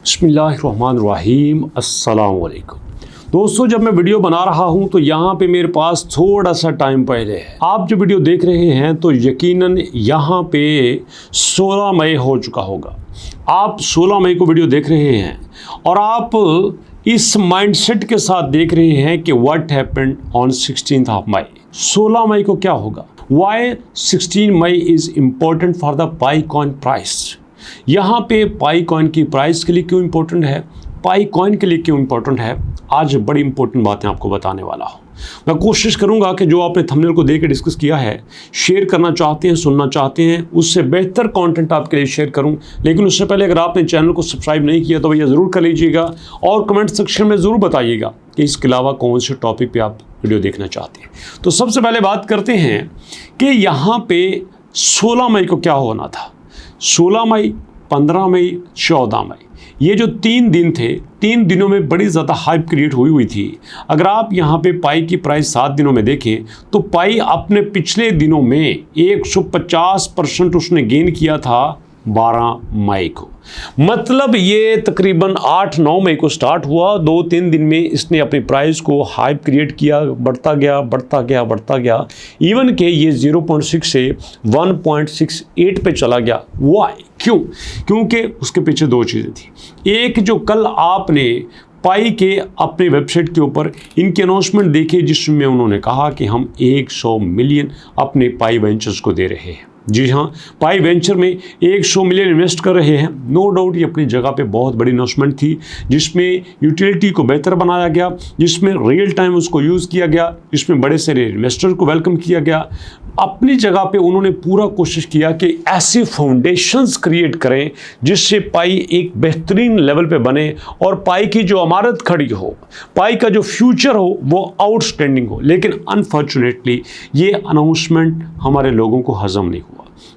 बिस्मिल्लाहिर्रहमानिर्रहीम अस्सलाम वालेकुम। दोस्तों, जब मैं वीडियो बना रहा हूं तो यहाँ पे मेरे पास थोड़ा सा टाइम पहले है। आप जो वीडियो देख रहे हैं तो यकीनन यहाँ पे 16 मई हो चुका होगा। आप 16 मई को वीडियो देख रहे हैं और आप इस माइंडसेट के साथ देख रहे हैं कि what happened on 16th of मई। 16 मई को क्या होगा? वाई 16 मई is important for the Pi coin price. यहाँ पे पाई कॉइन की प्राइस के लिए क्यों इम्पोर्टेंट है, पाई कॉइन के लिए क्यों इम्पोर्टेंट है, आज बड़ी इंपॉर्टेंट बातें आपको बताने वाला हूँ। मैं कोशिश करूँगा कि जो आपने थंबनेल को देख के डिस्कस किया है, शेयर करना चाहते हैं, सुनना चाहते हैं, उससे बेहतर कंटेंट आपके लिए शेयर करूँ। लेकिन उससे पहले अगर आपने चैनल को सब्सक्राइब नहीं किया तो भैया ज़रूर कर लीजिएगा और कमेंट सेक्शन में ज़रूर बताइएगा कि इसके अलावा कौन से टॉपिक पर आप वीडियो देखना चाहते हैं। तो सबसे पहले बात करते हैं कि यहाँ पे 16 मई को क्या होना था। 16 मई, 15 मई, 14 मई, ये जो 3 दिन थे, 3 दिनों में बड़ी ज़्यादा हाइप क्रिएट हुई थी। अगर आप यहाँ पे पाई की प्राइस 7 दिनों में देखें तो पाई अपने पिछले दिनों में 150% उसने गेन किया था 12 मई को। मतलब ये तकरीबन 8-9 मई को स्टार्ट हुआ। 2-3 दिन में इसने अपनी प्राइस को हाइप क्रिएट किया, बढ़ता गया। इवन के ये 0.6 से 1.68 पे चला गया। वाई? क्यों? क्योंकि उसके पीछे 2 चीज़ें थी। एक, जो कल आपने पाई के अपने वेबसाइट के ऊपर इनके अनाउंसमेंट देखे जिसमें उन्होंने कहा कि हम 100 मिलियन अपने पाई वेंचर्स को दे रहे हैं। जी हाँ, पाई वेंचर में 100 मिलियन इन्वेस्ट कर रहे हैं। नो डाउट ये अपनी जगह पे बहुत बड़ी इन्वेस्टमेंट थी जिसमें यूटिलिटी को बेहतर बनाया गया, जिसमें रियल टाइम उसको यूज़ किया गया, जिसमें बड़े सारे इन्वेस्टर को वेलकम किया गया। अपनी जगह पे उन्होंने पूरा कोशिश किया कि ऐसी फाउंडेशंस क्रिएट करें जिससे पाई एक बेहतरीन लेवल पे बने और पाई की जो इमारत खड़ी हो, पाई का जो फ्यूचर हो वो आउटस्टैंडिंग हो। लेकिन अनफॉर्चुनेटली ये अनाउंसमेंट हमारे लोगों को हजम नहीं हुआ,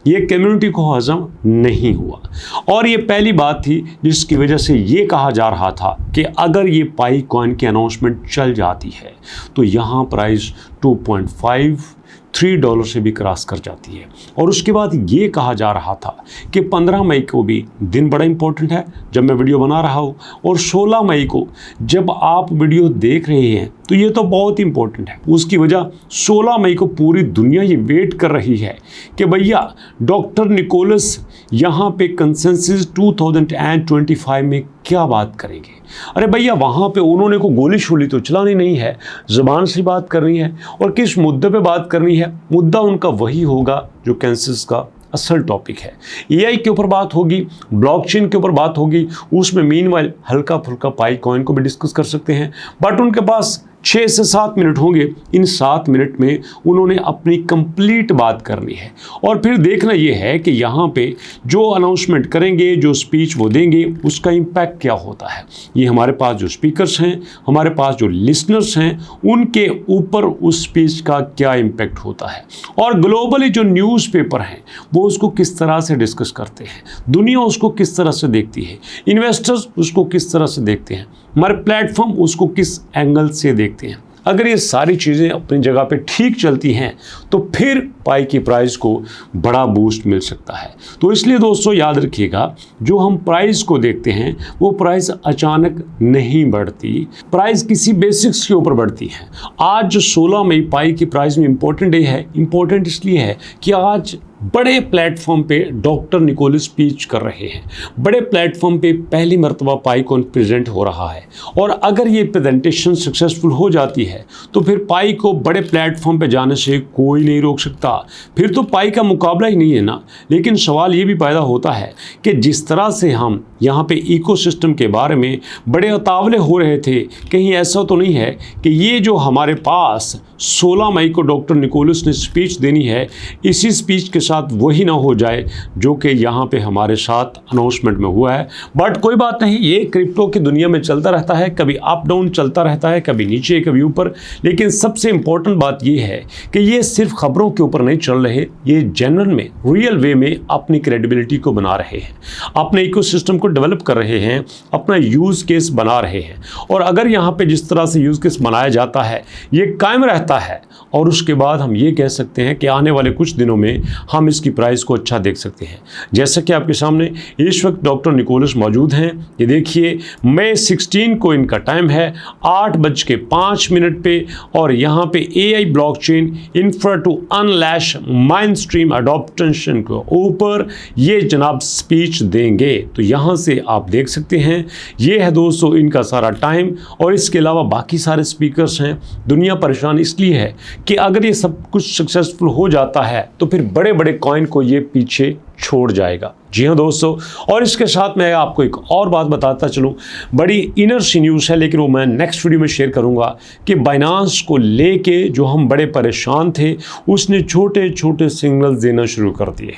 ये कम्युनिटी को हजम नहीं हुआ। और ये पहली बात थी जिसकी वजह से ये कहा जा रहा था कि अगर ये पाई कॉइन की अनाउंसमेंट चल जाती है तो यहाँ प्राइस $2.53 से भी क्रॉस कर जाती है। और उसके बाद ये कहा जा रहा था कि 15 मई को भी दिन बड़ा इंपॉर्टेंट है जब मैं वीडियो बना रहा हूँ, और 16 मई को जब आप वीडियो देख रहे हैं तो ये तो बहुत इंपॉर्टेंट है। उसकी वजह 16 मई को पूरी दुनिया ये वेट कर रही है कि भैया डॉक्टर निकोलस यहाँ पे कंसेंसस 2025 में क्या बात करेंगे। अरे भैया, वहाँ पे उन्होंने को गोली शोली तो चलानी नहीं है, ज़बान से बात करनी है। और किस मुद्दे पे बात करनी है? मुद्दा उनका वही होगा जो कंसेंसस का असल टॉपिक है। एआई के ऊपर बात होगी, ब्लॉकचेन के ऊपर बात होगी, उसमें मीनवाइल हल्का फुल्का पाई कॉइन को भी डिस्कस कर सकते हैं। बट उनके पास 6 से 7 मिनट होंगे। इन 7 मिनट में उन्होंने अपनी कंप्लीट बात करनी है और फिर देखना ये है कि यहाँ पे जो अनाउंसमेंट करेंगे, जो स्पीच वो देंगे, उसका इम्पैक्ट क्या होता है। ये हमारे पास जो स्पीकर्स हैं, हमारे पास जो लिसनर्स हैं, उनके ऊपर उस स्पीच का क्या इम्पैक्ट होता है। और ग्लोबली जो न्यूज़पेपर हैं वो उसको किस तरह से डिस्कस करते हैं, दुनिया उसको किस तरह से देखती है, इन्वेस्टर्स उसको किस तरह से देखते हैं, हमारे प्लेटफॉर्म उसको किस एंगल से देखते हैं। अगर ये सारी चीज़ें अपनी जगह पे ठीक चलती हैं तो फिर पाई की प्राइस को बड़ा बूस्ट मिल सकता है। तो इसलिए दोस्तों याद रखिएगा, जो हम प्राइस को देखते हैं वो प्राइस अचानक नहीं बढ़ती, प्राइस किसी बेसिक्स के ऊपर बढ़ती है। आज 16 मई पाई की प्राइस में इम्पोर्टेंट डे है। इम्पोर्टेंट इसलिए है कि आज बड़े प्लेटफॉर्म पे डॉक्टर निकोलस स्पीच कर रहे हैं, बड़े प्लेटफॉर्म पे पहली मर्तबा पाई कॉइन प्रेजेंट हो रहा है। और अगर ये प्रेजेंटेशन सक्सेसफुल हो जाती है तो फिर पाई को बड़े प्लेटफॉर्म पे जाने से कोई नहीं रोक सकता। फिर तो पाई का मुकाबला ही नहीं है ना। लेकिन सवाल ये भी पैदा होता है कि जिस तरह से हम यहाँ पे इकोसिस्टम के बारे में बड़े उतावले हो रहे थे, कहीं ऐसा तो नहीं है कि ये जो हमारे पास 16 मई को डॉक्टर निकोलस ने स्पीच देनी है, इसी स्पीच के साथ वही ना हो जाए जो कि यहाँ पे हमारे साथ अनाउंसमेंट में हुआ है। बट कोई बात नहीं, ये क्रिप्टो की दुनिया में चलता रहता है, कभी अप डाउन चलता रहता है, कभी नीचे कभी ऊपर। लेकिन सबसे इम्पोर्टेंट बात ये है कि ये सिर्फ खबरों के ऊपर नहीं चल रहे, ये जेन्युइन में, रियल वे में अपनी क्रेडिबिलिटी को बना रहे हैं, अपने इकोसिस्टम को डेवलप कर रहे हैं, अपना यूज़ केस बना रहे हैं। और अगर यहाँ पे जिस तरह से यूज़ केस बनाया जाता है, ये कायम रहता आता है और उसके बाद हम ये कह सकते हैं कि आने वाले कुछ दिनों में हम इसकी प्राइस को अच्छा देख सकते हैं। जैसा कि आपके सामने इस वक्त डॉक्टर निकोलस मौजूद हैं। ये देखिए मई 16 को इनका टाइम है 8:05 पे और यहाँ पे AI blockchain infra to unleash mainstream adoption के ऊपर ये जनाब स्पीच देंगे। तो यहाँ से आप देख सकते हैं ये है दोस्तों इनका सारा टाइम। और इसके अलावा बाकी सारे स्पीकर्स हैं। दुनिया परेशान इसलिए है कि अगर ये सब कुछ सक्सेसफुल हो जाता है तो फिर बड़े बड़े कॉइन को ये पीछे छोड़ जाएगा। जी हाँ दोस्तों, और इसके साथ मैं आपको एक और बात बताता चलूँ, बड़ी इनर सी न्यूज़ है लेकिन वो मैं नेक्स्ट वीडियो में शेयर करूँगा कि बाइनांस को लेके जो हम बड़े परेशान थे उसने छोटे छोटे सिग्नल्स देना शुरू कर दिए।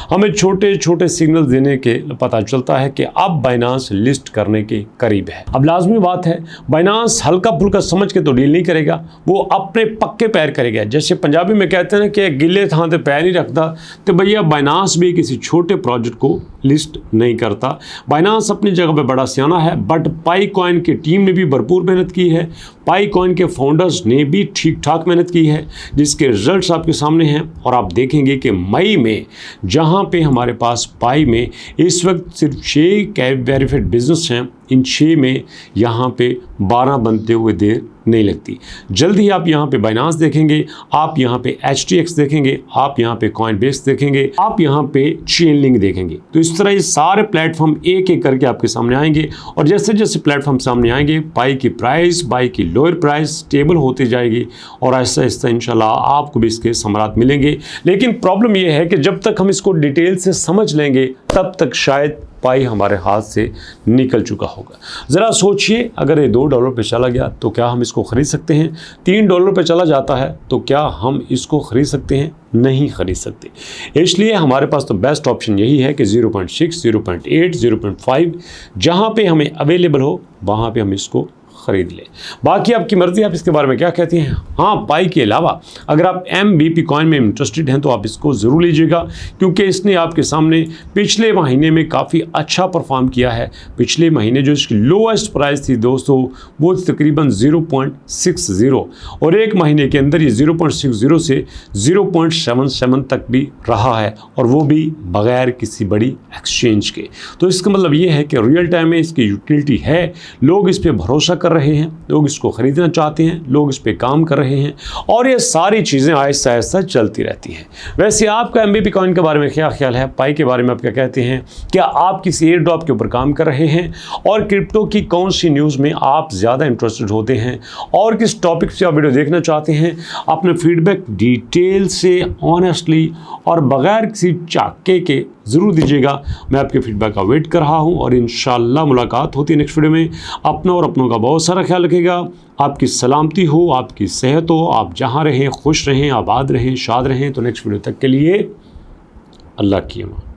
हमें छोटे छोटे सिग्नल देने के पता चलता है कि अब बाइनांस लिस्ट करने के करीब है। अब लाजमी बात है बाइनांस हल्का फुल्का समझ के तो डील नहीं करेगा, वो अपने पक्के पैर करेगा। जैसे पंजाबी में कहते हैं कि गिले थां ते पैर नहीं रखता, तो भैया बाइनांस भी किसी छोटे प्रोजेक्ट को लिस्ट नहीं करता। बाइनांस अपनी जगह पे बड़ा सियाना है, बट पाई कॉइन की टीम ने भी भरपूर मेहनत की है, पाई कॉइन के फाउंडर्स ने भी ठीक ठाक मेहनत की है, जिसके रिजल्ट्स आपके सामने हैं। और आप देखेंगे कि मई में जहां पे हमारे पास पाई में इस वक्त सिर्फ 6 वेरीफाइड बिजनेस हैं, इन 6 में यहाँ पे 12 बनते हुए देर नहीं लगती। जल्द ही आप यहाँ पे बाइनांस देखेंगे, आप यहाँ पे HTX देखेंगे, आप यहाँ पे कॉइनबेस देखेंगे, आप यहाँ पे चेनलिंक देखेंगे। तो इस तरह ये सारे प्लेटफॉर्म एक एक करके आपके सामने आएंगे और जैसे जैसे प्लेटफॉर्म सामने आएंगे पाई की प्राइस, पाई की लोअर प्राइस स्टेबल होती जाएगी और ऐसा ऐसा इंशाल्लाह आपको भी इसके समरात मिलेंगे। लेकिन प्रॉब्लम ये है कि जब तक हम इसको डिटेल से समझ लेंगे तब तक शायद पाई हमारे हाथ से निकल चुका होगा। ज़रा सोचिए, अगर ये $2 पे चला गया तो क्या हम इसको ख़रीद सकते हैं? $3 पे चला जाता है तो क्या हम इसको ख़रीद सकते हैं? नहीं खरीद सकते। इसलिए हमारे पास तो बेस्ट ऑप्शन यही है कि 0.6, 0.8, 0.5 जहाँ पे हमें अवेलेबल हो वहाँ पे हम इसको ख़रीद लें। बाकी आपकी मर्ज़ी, आप इसके बारे में क्या कहती हैं। हाँ, पाई के अलावा अगर आप MBP कॉइन में इंटरेस्टेड हैं तो आप इसको ज़रूर लीजिएगा, क्योंकि इसने आपके सामने पिछले महीने में काफ़ी अच्छा परफॉर्म किया है। पिछले महीने जो इसकी लोएस्ट प्राइस थी दोस्तों वो तकरीबन 0.60 और एक महीने के अंदर ये 0.60 से 0.77 तक भी रहा है, और वो भी बग़ैर किसी बड़ी एक्सचेंज के। तो इसका मतलब ये है कि रियल टाइम में इसकी यूटिलिटी है, लोग इस पर भरोसा कर रहे हैं, लोग इसको ख़रीदना चाहते हैं, लोग इस पे काम कर रहे हैं और ये सारी चीज़ें आहिस्ता आहिस्ता चलती रहती हैं। वैसे आपका MBP कॉइन के बारे में क्या ख्याल है? पाई के बारे में आप क्या कहते हैं? क्या आप किसी एयर ड्रॉप के ऊपर काम कर रहे हैं? और क्रिप्टो की कौन सी न्यूज़ में आप ज़्यादा इंटरेस्टेड होते हैं और किस टॉपिक से आप वीडियो देखना चाहते हैं? अपने फीडबैक डिटेल से, ऑनेस्टली और बग़ैर किसी चाके के ज़रूर दीजिएगा। मैं आपके फीडबैक का वेट कर रहा हूँ और इंशाल्लाह मुलाकात होती है नेक्स्ट वीडियो में। अपना और अपनों का बहुत सारा ख्याल रखिएगा। आपकी सलामती हो, आपकी सेहत हो, आप जहाँ रहें खुश रहें, आबाद रहें, शाद रहें। तो नेक्स्ट वीडियो तक के लिए अल्लाह की अमान।